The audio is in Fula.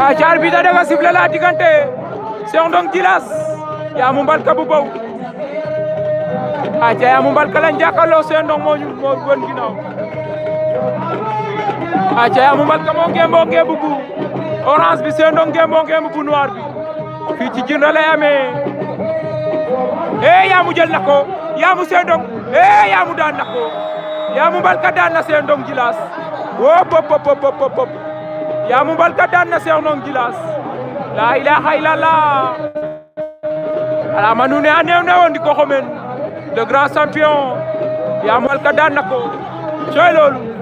Acar bida daga sifle la diggante Cheikh Ndong Djilass Yamou Mbalka bu Bow aca Yamou Mbalka lañ jàkkaarloo Cheikh Ndong moo won ginnaaw aca Yamou Mbalka moo ngemboo ngembu bu orange bi Cheikh Ndong ngemboo ngembu bu noir bi fii ci Djirnda lay amee Yamou jël na ko Yamou Cheikh Ndong Yamou daan na ko Yamou Mbalka daan na Cheikh Ndong Djilass wop pop Yamou Mbalka daan na Cheikh Ndong Djilass la ilaha illallah ala manune a neew newoon di ko xomen le grand champion Yamou Mbalka daan na ko coy loolu